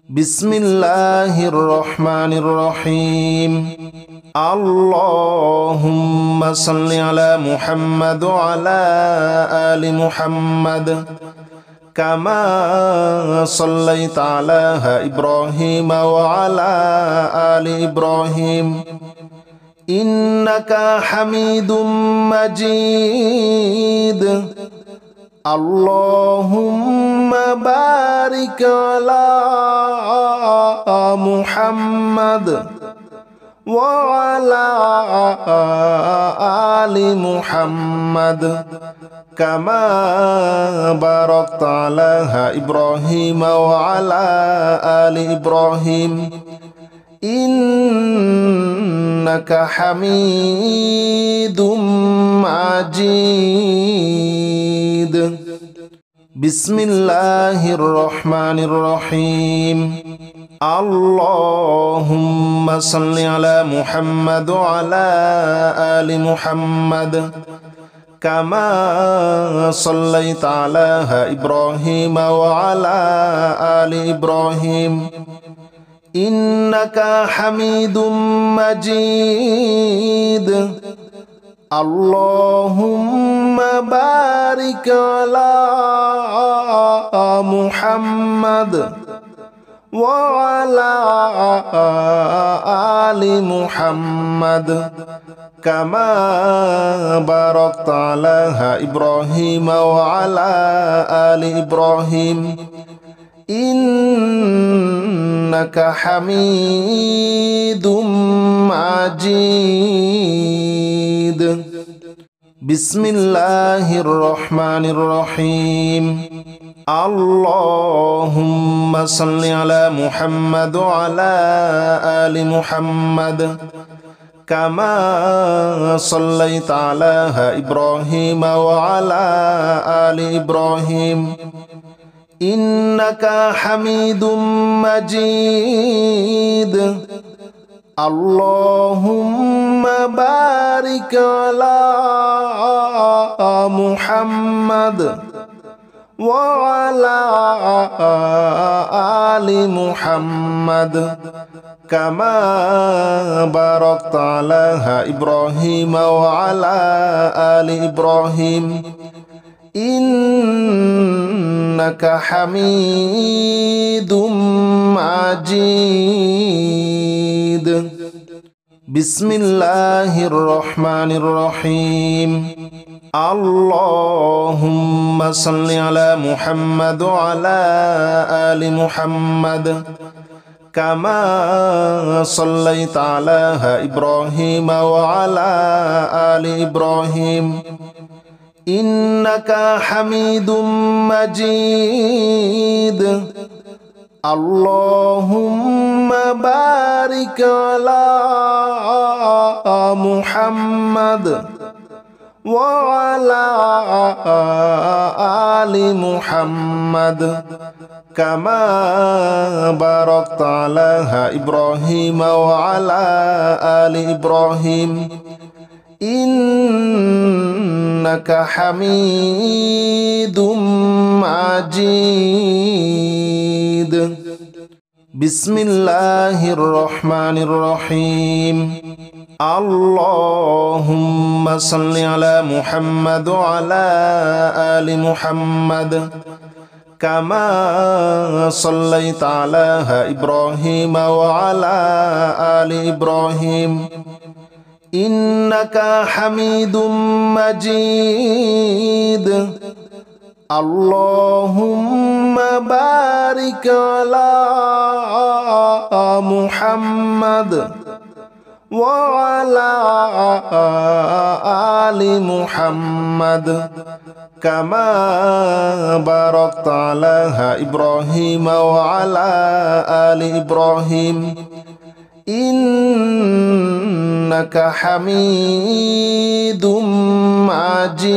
বিসমিল্লাহির রহমানির রহিম। আল্লাহুম্মা সাল্লি আলা মুহাম্মাদ ওয়া আলা আলি মুহাম্মাদ কামা সাল্লাইতা আলা ইব্রাহিম ওয়া আলা আলি ইব্রাহিম ইন্নাকা হামিদুম মাজিদ। আল্লাহুম্মা বারিক আলা মুহাম্মাদ ওয়া আলা আলি মুহাম্মাদ কামা বারাকতা আলা ইব্রাহিম ওয়া আলা আলি ইব্রাহিম ইন্নাকা হামিদুম মাজিদ। বিসমিল্লাহির রহমানির রহিম। আল্লাহুম্মা সাল্লি আলা মুহাম্মাদ ওয়া আলা আলি মুহাম্মাদ কামা সাল্লাইতা আলা ইব্রাহিম ওয়া আলা আলি ইব্রাহিম ইন্নাকা হামিদুম মাজিদ। আল্লাহুম্মা বারিক আলা মুহাম্মাদ ওয়া আলা আলি মুহাম্মাদ কামা বারাকতা আলা ইব্রাহিম ওয়া আলা আলি ইব্রাহিম ইন্নাকা হামিদুম মাজিদ। বিসমিল্লাহির রহমানির রহিম। আল্লাহুম্মা সাল্লি আলা মুহাম্মাদ ওয়া আলা আলি মুহাম্মাদ কামা সাল্লাইতা আলা ইব্রাহিম ওয়া আলা আলি ইব্রাহিম ইন্নাকা হামিদুম মাজিদ। আল্লাহুম্মা বারিক আলা মুহাম্মাদ ওয়া আলা আলি মুহাম্মাদ কামা বারাকতা আলা ইব্রাহিম ওয়া আলা আলি ইব্রাহিম ইন্নাকা হামিদুম মাজিদ। বিসমিল্লাহির রহমানির রহিম। আল্লাহুম্মা সাল্লি আলা মুহাম্মাদ ওয়া আলা আলি মুহাম্মাদ কামা সাল্লাইতা আলা ইব্রাহিম ওয়া আলা আলি ইব্রাহিম ইন্নাকা হামিদুম মাজিদ। আল্লাহুম্মা বারিক আলা মুহাম্মাদ ওয়া আলা আলি মুহাম্মাদ কামা বারাকতা আলা ইব্রাহিম ওয়া আলা আলি ইব্রাহিম ইন্নাকা হামিদুম মাজিদ। বিসমিল্লাহির রহমানির রহিম। আল্লাহুম্মা সাল্লি আলা মুহাম্মাদ ওয়া আলা আলি মুহাম্মাদ কামা সাল্লাইতা আলা ইব্রাহিম ওয়া আলা আলি ইব্রাহিম ইন্নাকা হামিদুম মাজিদ। আল্লাহুম্মা বারিক আলা মুহাম্মাদ ওয়া আলা আলি মুহাম্মাদ কামা বারাকতা আলা ইব্রাহিম ওয়া আলা আলি ইব্রাহিম ইন্নাকা হামিদুম মাজিদ।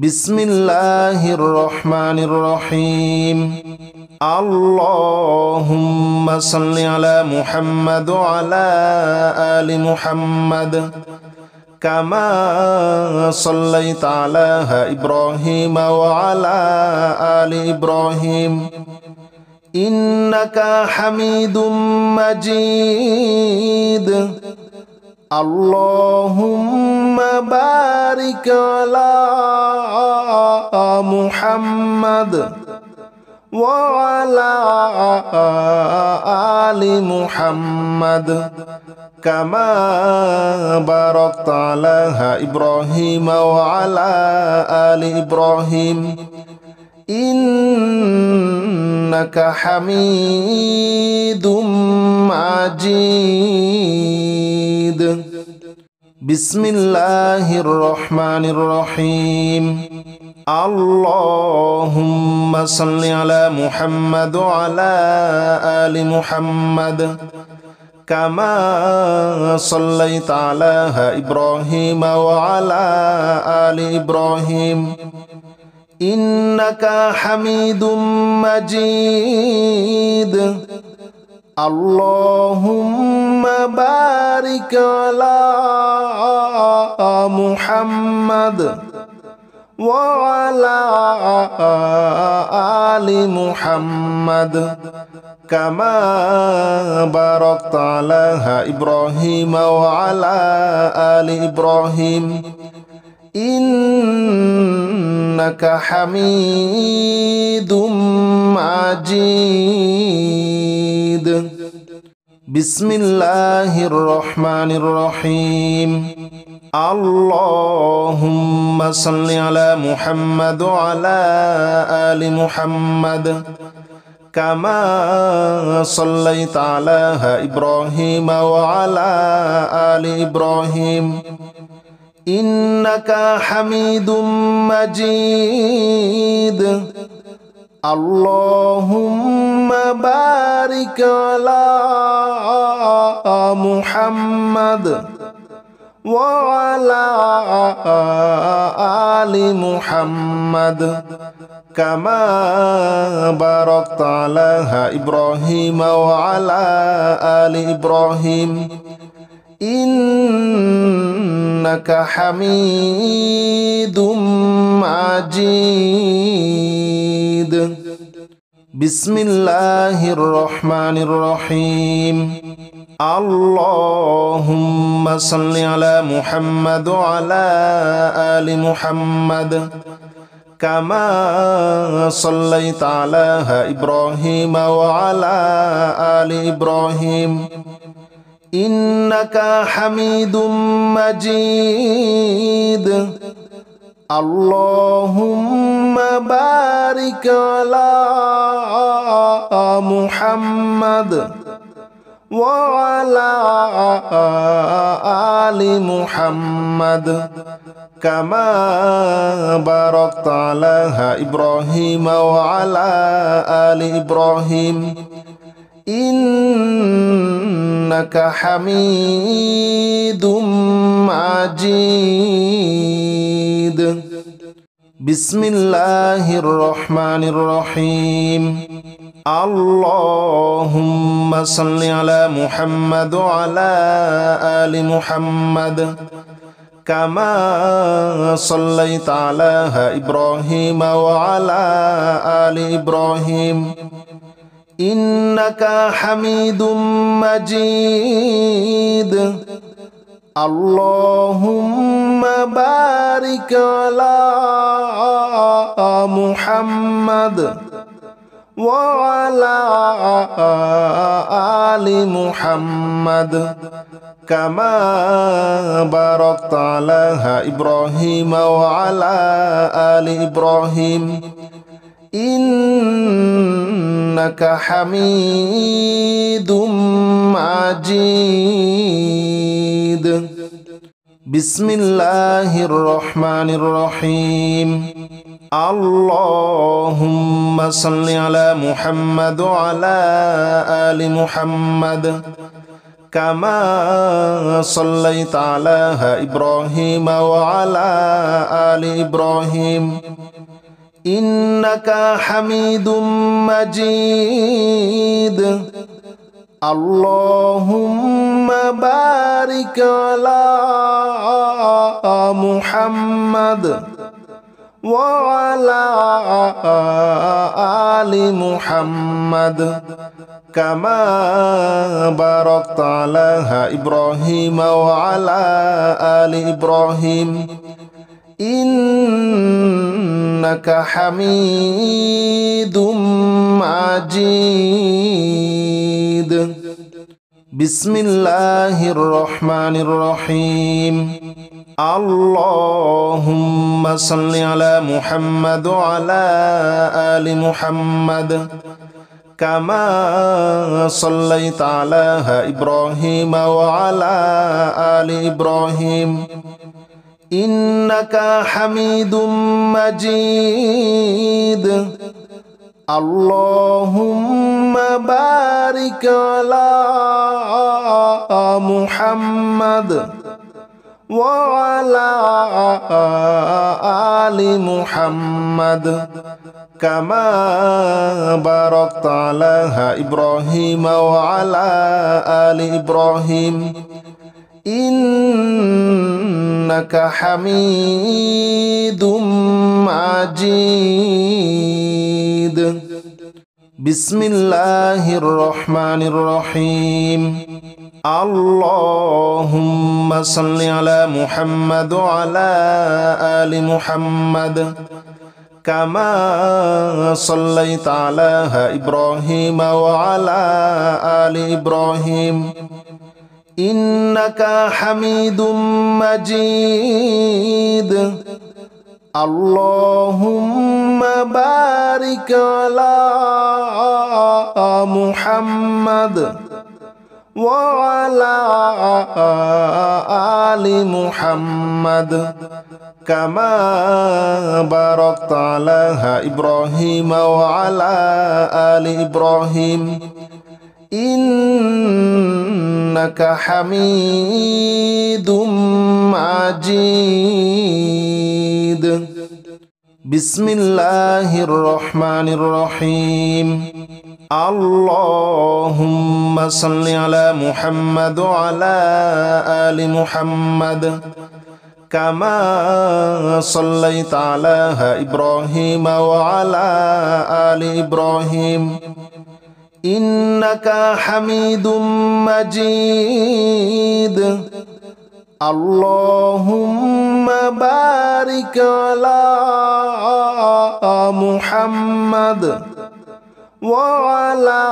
বিসমিল্লাহির রহমানির রহিম। আল্লাহুম্মা সাল্লি আলা মুহাম্মাদ ওয়া আলা আলি মুহাম্মাদ كما صليت على إبراهيم وعلى آل إبراهيم إنك حميد مجيد اللهم بارك على محمد وعلى آل محمد كما باركت على إبراهيم وعلى آل إبراهيم إنك حميد مجيد بسم الله الرحمن الرحيم اللهم صل على محمد وعلى آل محمد كما صليت على إبراهيم وعلى آل إبراهيم إنك حميد مجيد اللهم بارك على محمد وعلى آل محمد كما باركت على إبراهيم وعلى آل إبراهيم إنك حميد مجيد بسم الله الرحمن الرحيم اللهم صل على محمد وعلى آل محمد كما صليت على إبراهيم وعلى آل إبراهيم إنك حميد مجيد اللهم بارك على محمد وعلى آل محمد كما باركت على إبراهيم وعلى آل إبراهيم إنك حميد مجيد بسم الله الرحمن الرحيم اللهم صل على محمد وعلى آل محمد كما صليت على إبراهيم وعلى آل إبراهيم إنك حميد مجيد اللهم بارك على محمد وعلى آل محمد كما باركت على إبراهيم وعلى آل إبراهيم إنك حميد مجيد بسم الله الرحمن الرحيم اللهم صل على محمد وعلى آل محمد كما صليت على إبراهيم وعلى آل إبراهيم إنك حميد مجيد اللهم بارك على محمد وعلى آل محمد كما باركت على إبراهيم وعلى آل إبراهيم إنك حميد مجيد بسم الله الرحمن الرحيم اللهم صل على محمد وعلى آل محمد كما صليت على إبراهيم وعلى آل إبراهيم إنك حميد مجيد اللهم بارك على محمد وعلى آل محمد كما باركت على إبراهيم وعلى آل إبراهيم إنك حميد مجيد. بسم الله الرحمن الرحيم. اللهم صل على محمد وعلى آل محمد كما صليت على إبراهيم وعلى آل إبراهيم إنك حميد مجيد. اللهم بارك على محمد وعلى آل محمد كما باركت على إبراهيم وعلى آل إبراهيم إنك حميد مجيد. بسم الله الرحمن الرحيم. اللهم صل على محمد وعلى آل محمد كما صليت على إبراهيم وعلى آل إبراهيم إنك حميد مجيد. اللهم بارك على محمد وعلى آل محمد كما باركت على إبراهيم وعلى آل إبراهيم إنك حميد مجيد. بسم الله الرحمن الرحيم. اللهم صل على محمد وعلى آل محمد كما صليت على إبراهيم وعلى آل إبراهيم إنك حميد مجيد. اللهم بارك على محمد وعلى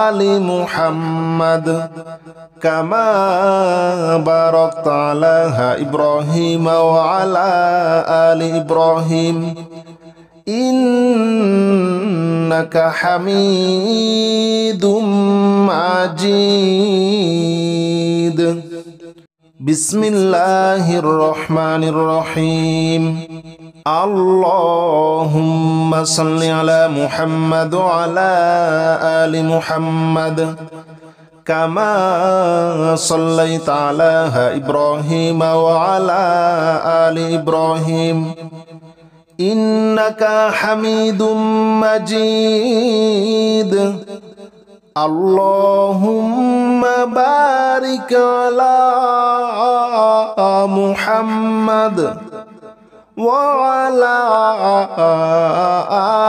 آل محمد كما باركت على إبراهيم وعلى آل إبراهيم إنك حميد مجيد. بسم الله الرحمن الرحيم. اللهم صل على محمد وعلى آل محمد كما صليت على إبراهيم وعلى آل إبراهيم إنك حميد مجيد. اللهم بارك على محمد وعلى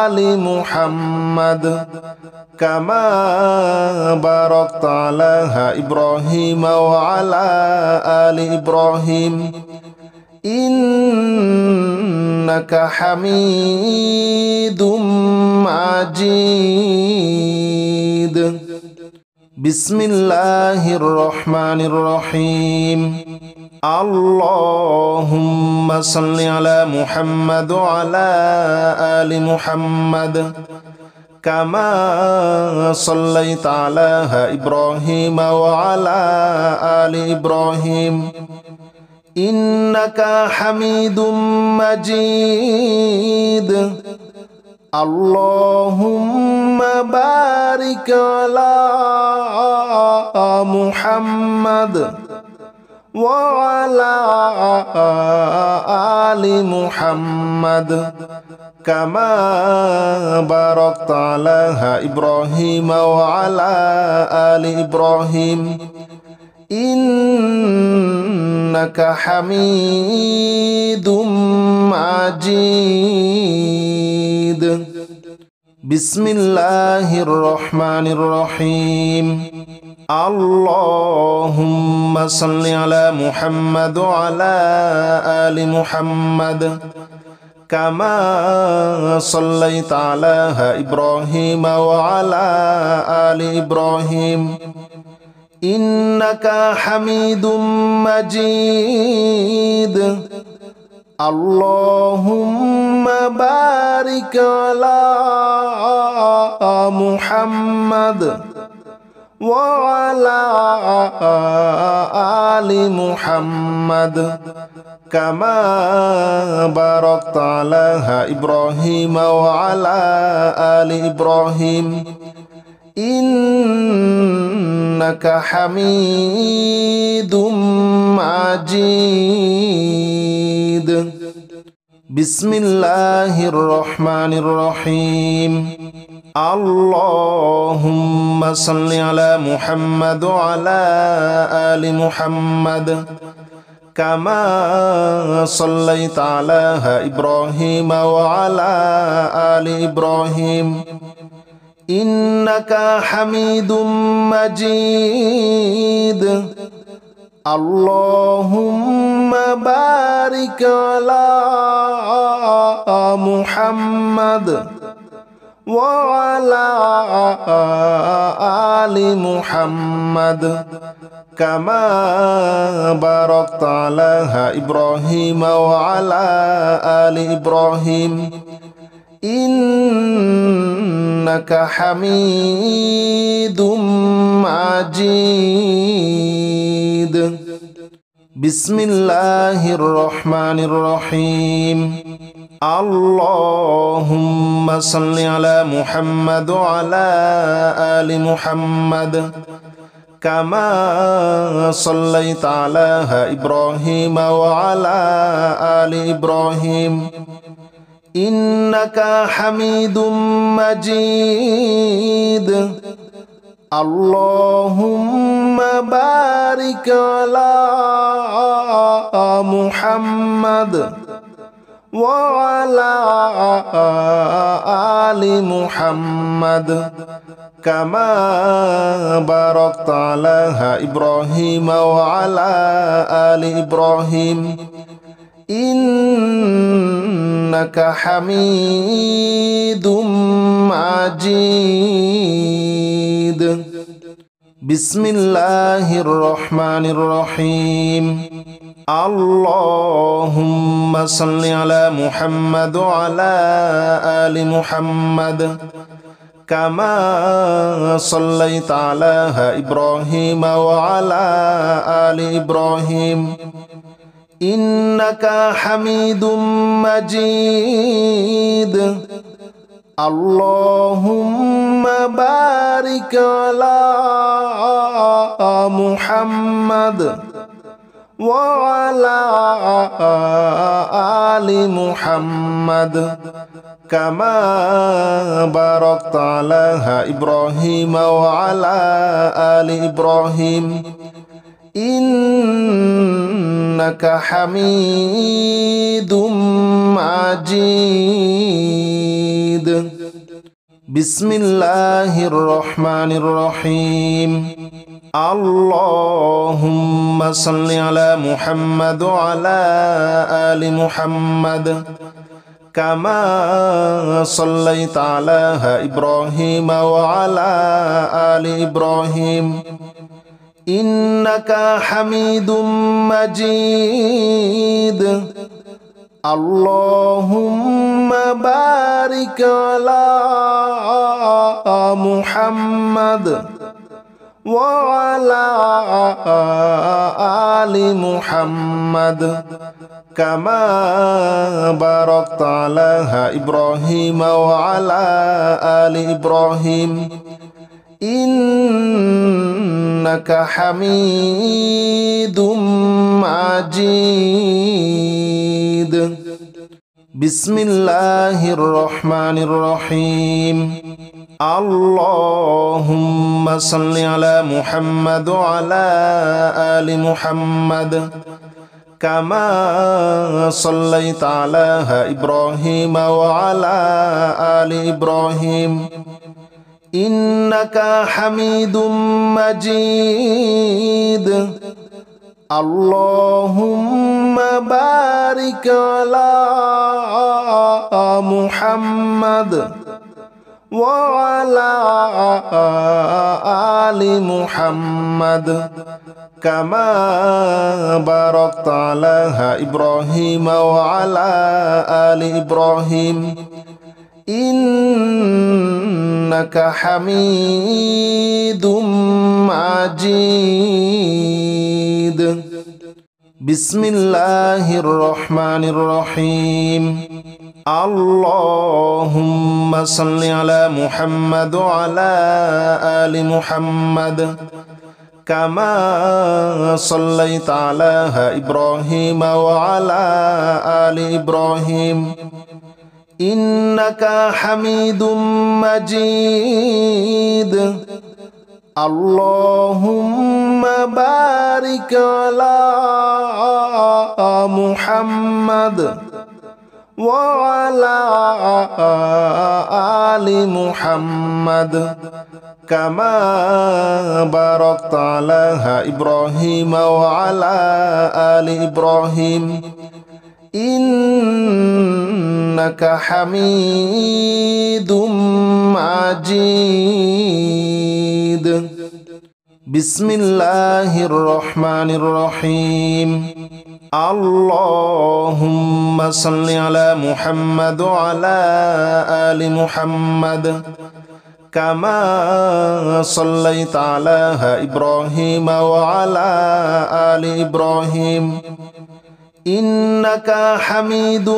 آل محمد كما باركت على إبراهيم وعلى آل إبراهيم إنك حميد مجيد. بسم الله الرحمن الرحيم. اللهم صل على محمد وعلى آل محمد كما صليت على إبراهيم وعلى آل إبراهيم إنك حميد مجيد. اللهم بارك على محمد وعلى آل محمد كما باركت على إبراهيم وعلى آل إبراهيم إنك حميد مجيد. بسم الله الرحمن الرحيم. اللهم صل على محمد وعلى آل محمد كما صليت على إبراهيم وعلى آل إبراهيم إنك حميد مجيد. اللهم بارك على محمد وعلى آل محمد كما باركت على إبراهيم وعلى آل إبراهيم إنك حميد مجيد. بسم الله الرحمن الرحيم. اللهم صل على محمد وعلى آل محمد كما صليت على إبراهيم وعلى آل إبراهيم إنك حميد مجيد. اللهم بارك على محمد وعلى آل محمد كما باركت على إبراهيم وعلى آل إبراهيم إنك حميد مجيد. بسم الله الرحمن الرحيم. اللهم صل على محمد وعلى آل محمد كما صليت على إبراهيم وعلى آل إبراهيم إنك حميد مجيد. اللهم بارك على محمد وعلى آل محمد كما باركت على إبراهيم وعلى آل إبراهيم إنك حميد مجيد. بسم الله الرحمن الرحيم. اللهم صل على محمد وعلى آل محمد كما صليت على إبراهيم وعلى آل إبراهيم إنك حميد مجيد. اللهم بارك على محمد وعلى آل محمد كما باركت على إبراهيم وعلى آل إبراهيم إنك حميد مجيد. بسم الله الرحمن الرحيم. اللهم صل على محمد وعلى آل محمد كما صليت على إبراهيم وعلى آل إبراهيم إنك حميد مجيد. اللهم بارك على محمد وعلى آل محمد كما باركت على إبراهيم وعلى آل إبراهيم إنك حميد مجيد. بسم الله الرحمن الرحيم اللهم صل على محمد وعلى آل محمد كما صليت على إبراهيم وعلى آل إبراهيم إنك حميد مجيد اللهم بارك على محمد وعلى آل محمد كما باركت على إبراهيم وعلى آل إبراهيم إنك حميد مجيد بسم الله الرحمن الرحيم اللهم صل على محمد وعلى آل محمد كما صليت على إبراهيم وعلى آل إبراهيم إنك حميد مجيد اللهم بارك على محمد وعلى آل محمد كما باركت على إبراهيم وعلى آل إبراهيم إنك حميد مجيد بسم الله الرحمن الرحيم اللهم صل على محمد وعلى آل محمد كما صليت على إبراهيم وعلى آل إبراهيم إنك حميد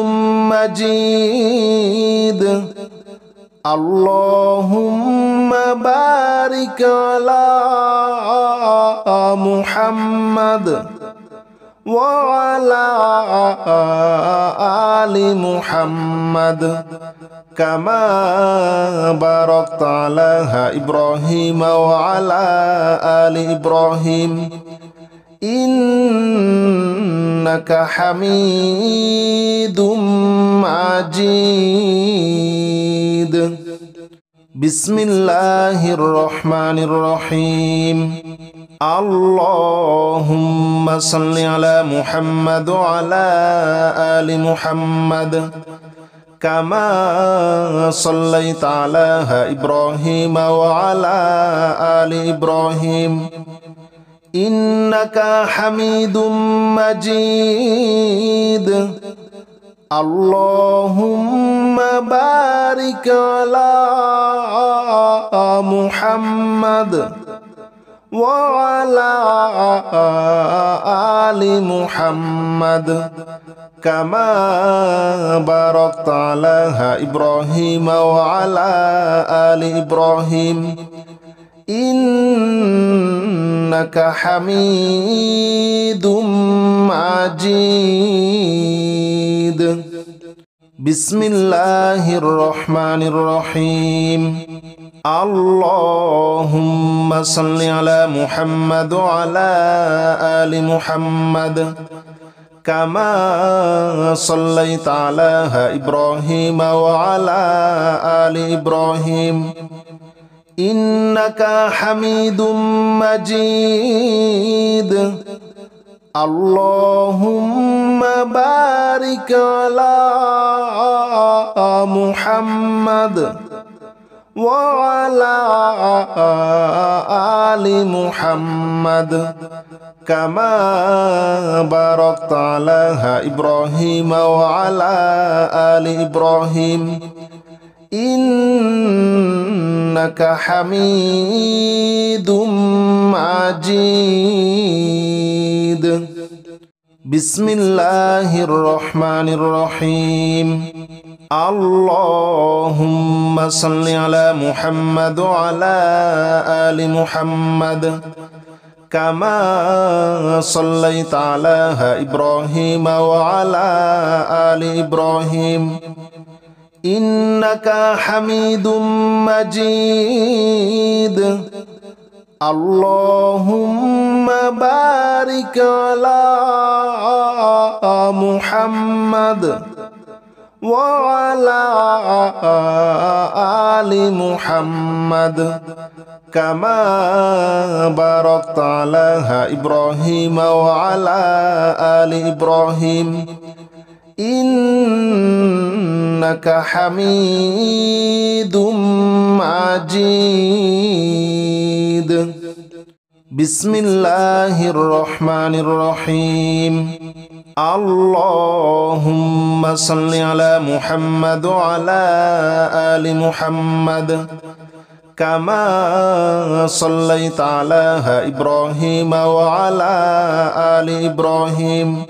مجيد اللهم بارك على محمد وعلى آل محمد كما باركت على إبراهيم وعلى آل إبراهيم إنك حميد مجيد بسم الله الرحمن الرحيم اللهم صل على محمد وعلى آل محمد كما صليت على إبراهيم وعلى آل إبراهيم إنك حميد مجيد اللهم بارك على محمد وعلى آل محمد كما باركت على إبراهيم وعلى آل إبراهيم إنك حميد مجيد بسم الله الرحمن الرحيم اللهم صل على محمد وعلى آل محمد كما صليت على إبراهيم وعلى آل إبراهيم إنك حميد مجيد اللهم بارك على محمد وعلى آل محمد كما باركت على إبراهيم وعلى آل إبراهيم إنك حميد مجيد بسم الله الرحمن الرحيم اللهم صل على محمد وعلى آل محمد كما صليت على إبراهيم وعلى آل إبراهيم إنك حميد مجيد اللهم بارك على محمد وعلى آل محمد كما باركت على إبراهيم وعلى آل إبراهيم إنك حميد مجيد بسم الله الرحمن الرحيم اللهم صل على محمد وعلى آل محمد كما صليت على إبراهيم وعلى آل إبراهيم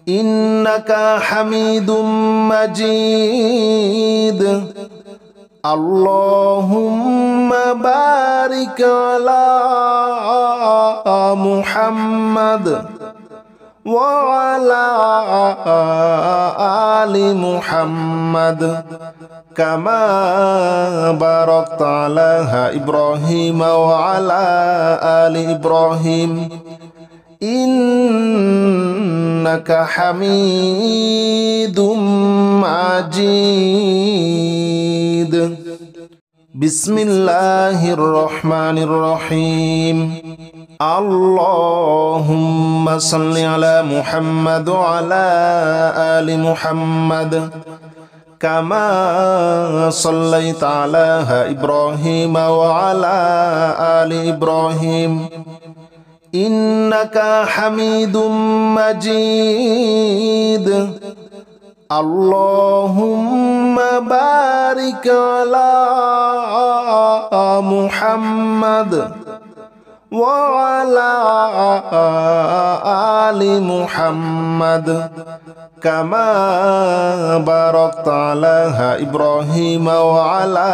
إنك حميد مجيد اللهم بارك على محمد وعلى آل محمد كما باركت على إبراهيم وعلى آل إبراهيم إنك حميد مجيد بسم الله الرحمن الرحيم اللهم صل على محمد وعلى آل محمد كما صليت على إبراهيم وعلى آل إبراهيم إنك حميد مجيد اللهم بارك على محمد وعلى آل محمد كما باركت على إبراهيم وعلى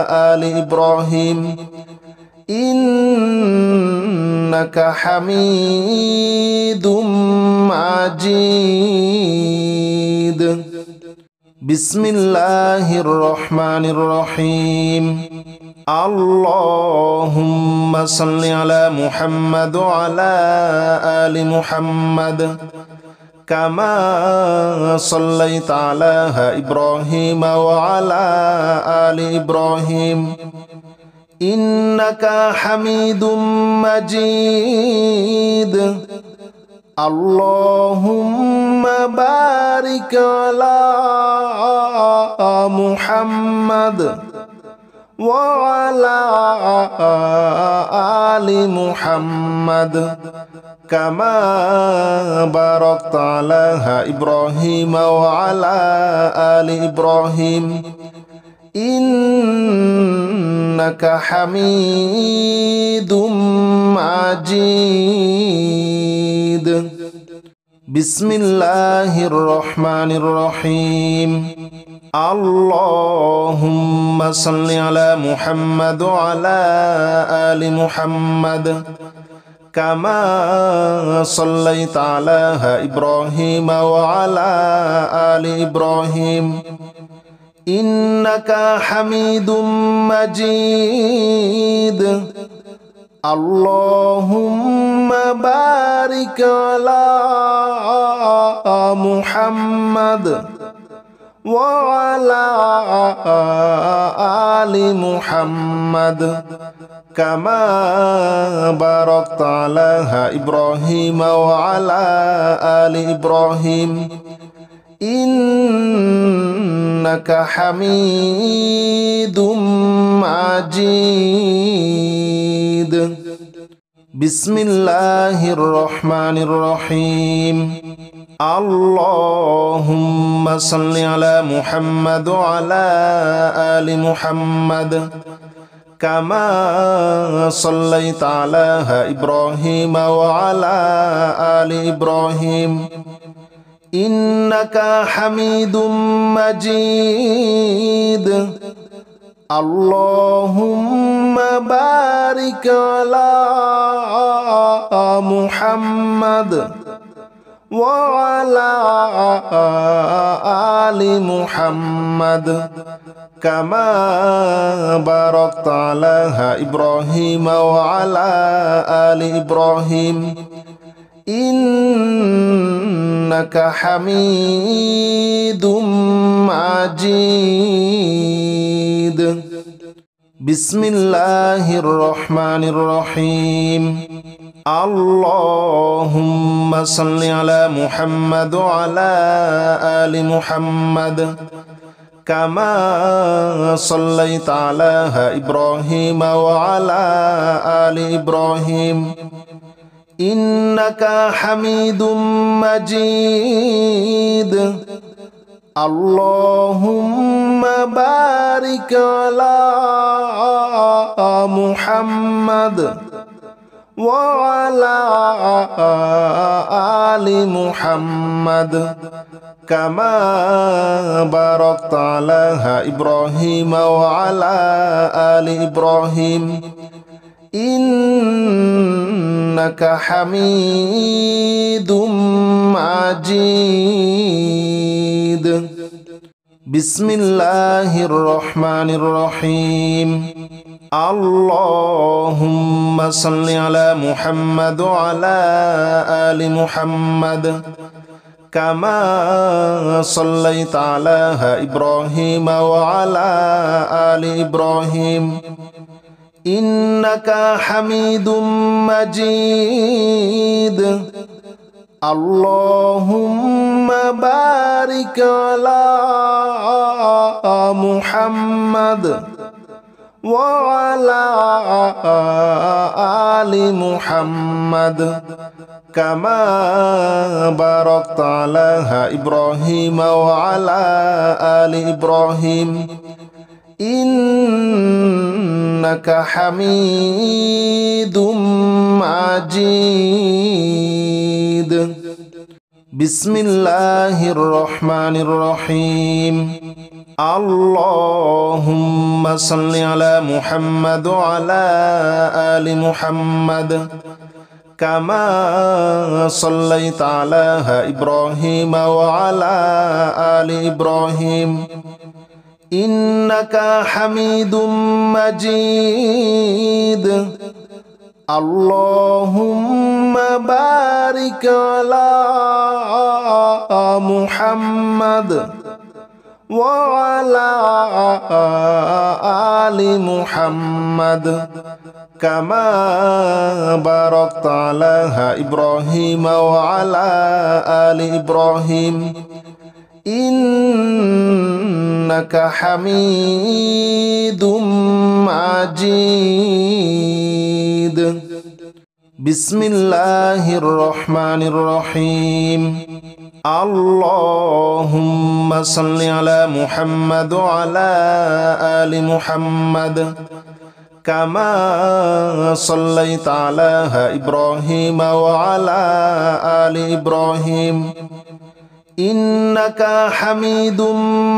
آل إبراهيم إنك حميد مجيد بسم الله الرحمن الرحيم اللهم صل على محمد وعلى آل محمد كما صليت على إبراهيم وعلى آل إبراهيم إنك حميد مجيد اللهم بارك على محمد وعلى آل محمد كما باركت على إبراهيم وعلى آل إبراهيم إنك حميد مجيد بسم الله الرحمن الرحيم اللهم صل على محمد وعلى آل محمد كما صليت على إبراهيم وعلى آل إبراهيم إنك حميد مجيد اللهم بارك على محمد وعلى آل محمد كما باركت على إبراهيم وعلى آل إبراهيم إنك حميد مجيد بسم الله الرحمن الرحيم اللهم صل على محمد وعلى آل محمد كما صليت على إبراهيم وعلى آل إبراهيم إنك حميد مجيد اللهم بارك على محمد وعلى آل محمد كما باركت على إبراهيم وعلى آل إبراهيم إنك حميد مجيد. بسم الله الرحمن الرحيم. اللهم صل على محمد وعلى آل محمد كما صليت على إبراهيم وعلى آل إبراهيم إنك حميد مجيد. اللهم بارك على محمد وعلى آل محمد كما باركت على إبراهيم وعلى آل إبراهيم إنك حميد مجيد. بسم الله الرحمن الرحيم. اللهم صل على محمد وعلى آل محمد كما صليت على إبراهيم وعلى آل إبراهيم إنك حميد مجيد. اللهم بارك على محمد وعلى آل محمد كما باركت على إبراهيم وعلى آل إبراهيم إنك حميد مجيد. بسم الله الرحمن الرحيم. اللهم صل على محمد وعلى آل محمد كما صليت على إبراهيم وعلى آل إبراهيم إنك حميد مجيد. اللهم بارك على محمد وعلى آل محمد كما باركت على إبراهيم وعلى آل إبراهيم إنك حميد مجيد. بسم الله الرحمن الرحيم. اللهم صل على محمد وعلى آل محمد كما صليت على إبراهيم وعلى آل إبراهيم إنك حميد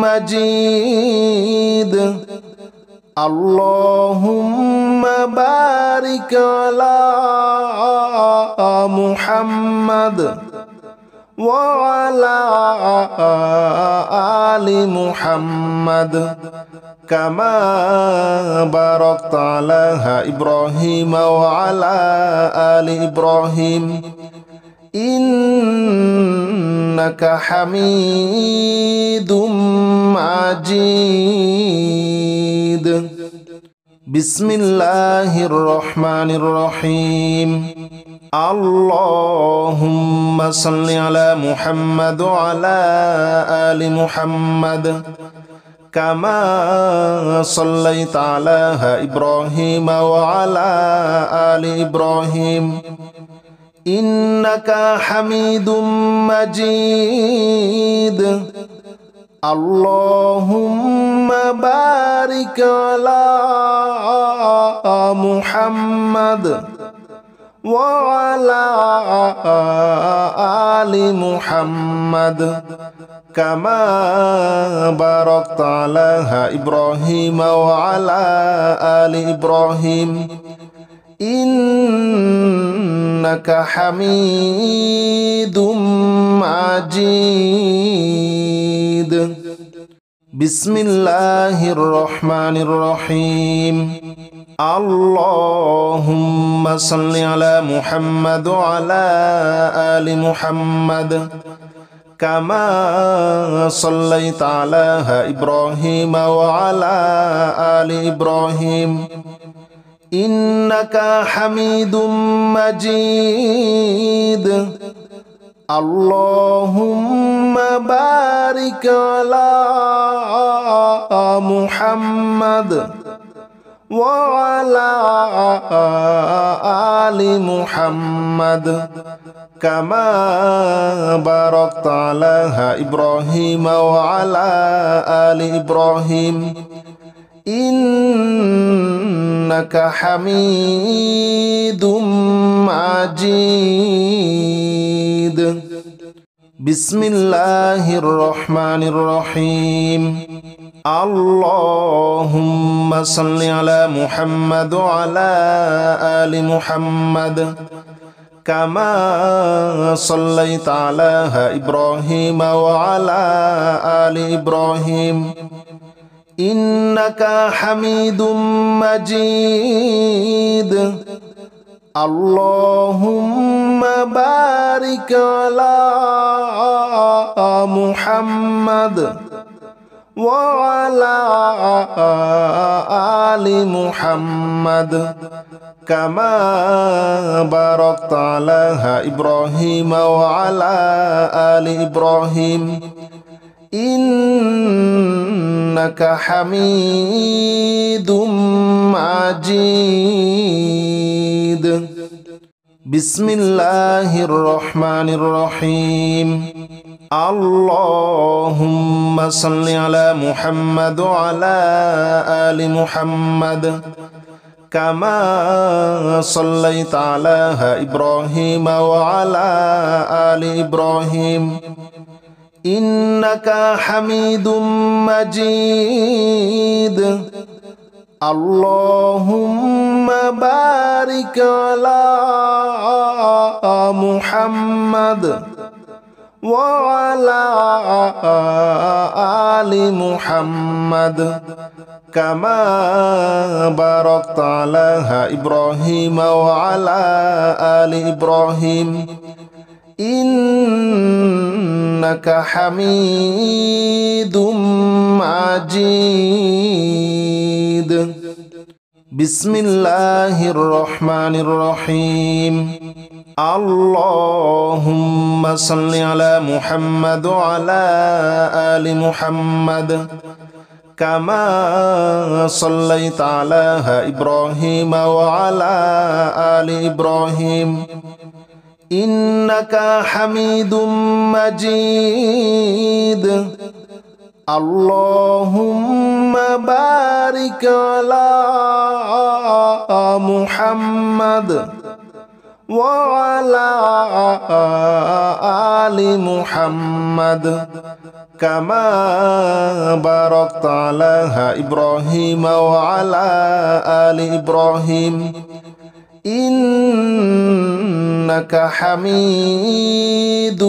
مجيد. اللهم بارك على محمد وعلى آل محمد كما باركت على إبراهيم وعلى آل إبراهيم إنك حميد مجيد. بسم الله الرحمن الرحيم. اللهم صل على محمد وعلى آل محمد كما صليت على إبراهيم وعلى آل إبراهيم إنك حميد مجيد. اللهم بارك على محمد وعلى آل محمد كما باركت على إبراهيم وعلى آل إبراهيم إنك حميد مجيد. بسم الله الرحمن الرحيم. اللهم صل على محمد وعلى آل محمد كما صليت على إبراهيم وعلى آل إبراهيم إنك حميد مجيد. اللهم بارك على محمد وعلى آل محمد كما باركت على إبراهيم وعلى آل إبراهيم إنك حميد مجيد. بسم الله الرحمن الرحيم. اللهم صل على محمد وعلى آل محمد كما صليت على إبراهيم وعلى آل إبراهيم إنك حميد مجيد. اللهم بارك على محمد وعلى آل محمد كما باركت على إبراهيم وعلى آل إبراهيم إنك حميد مجيد. بسم الله الرحمن الرحيم. اللهم صل على محمد وعلى آل محمد كما صليت على إبراهيم وعلى آل إبراهيم إنك حميد مجيد. اللهم بارك على محمد وعلى آل محمد كما باركت على إبراهيم وعلى آل إبراهيم إنك حميد مجيد. بسم الله الرحمن الرحيم. اللهم صل على محمد وعلى آل محمد كما صليت على إبراهيم وعلى آل إبراهيم إنك حميد مجيد. اللهم بارك على محمد وعلى آل محمد كما باركت على إبراهيم وعلى آل إبراهيم إنك حميد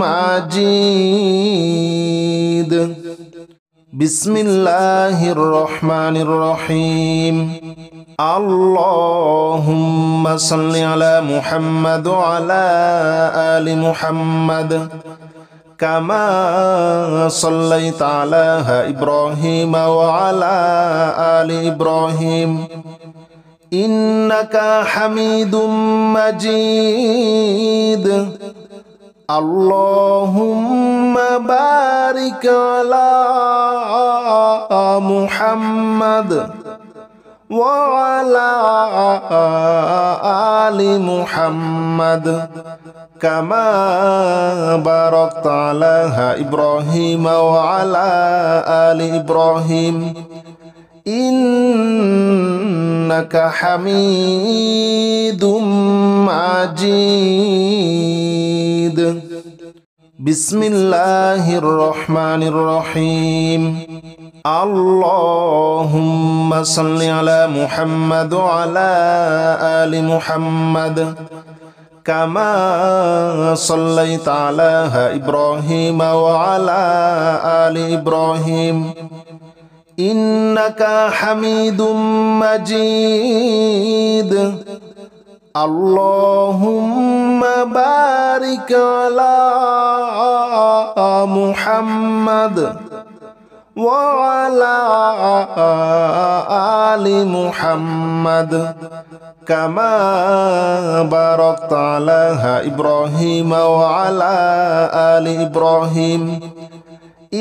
مجيد. بسم الله الرحمن الرحيم. اللهم صل على محمد وعلى آل محمد كما صليت على إبراهيم وعلى آل إبراهيم إنك حميد مجيد. اللهم بارك على محمد وعلى آل محمد كما باركت على إبراهيم وعلى آل إبراهيم إنك حميد مجيد. বিসমিল্লাহির রহমানির রহিম। আল্লাহুম্মা সাল্লি আলা মুহাম্মাদ ওয়া আলা আলি মুহাম্মাদ কামা সাল্লাইতা আলা ইব্রাহিম ওয়া আলা আলি ইব্রাহিম ইন্নাকা হামিদুম মাজিদ। আল্লাহুম্মা বারিক আলা মুহাম্মাদ ওয়া আলা আলি মুহাম্মাদ কামা বারাকতা আলা ইব্রাহিম ওয়া আলা আলি ইব্রাহিম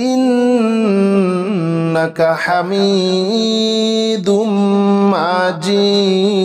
ইন্নাকা হামিদুম মাজিদ।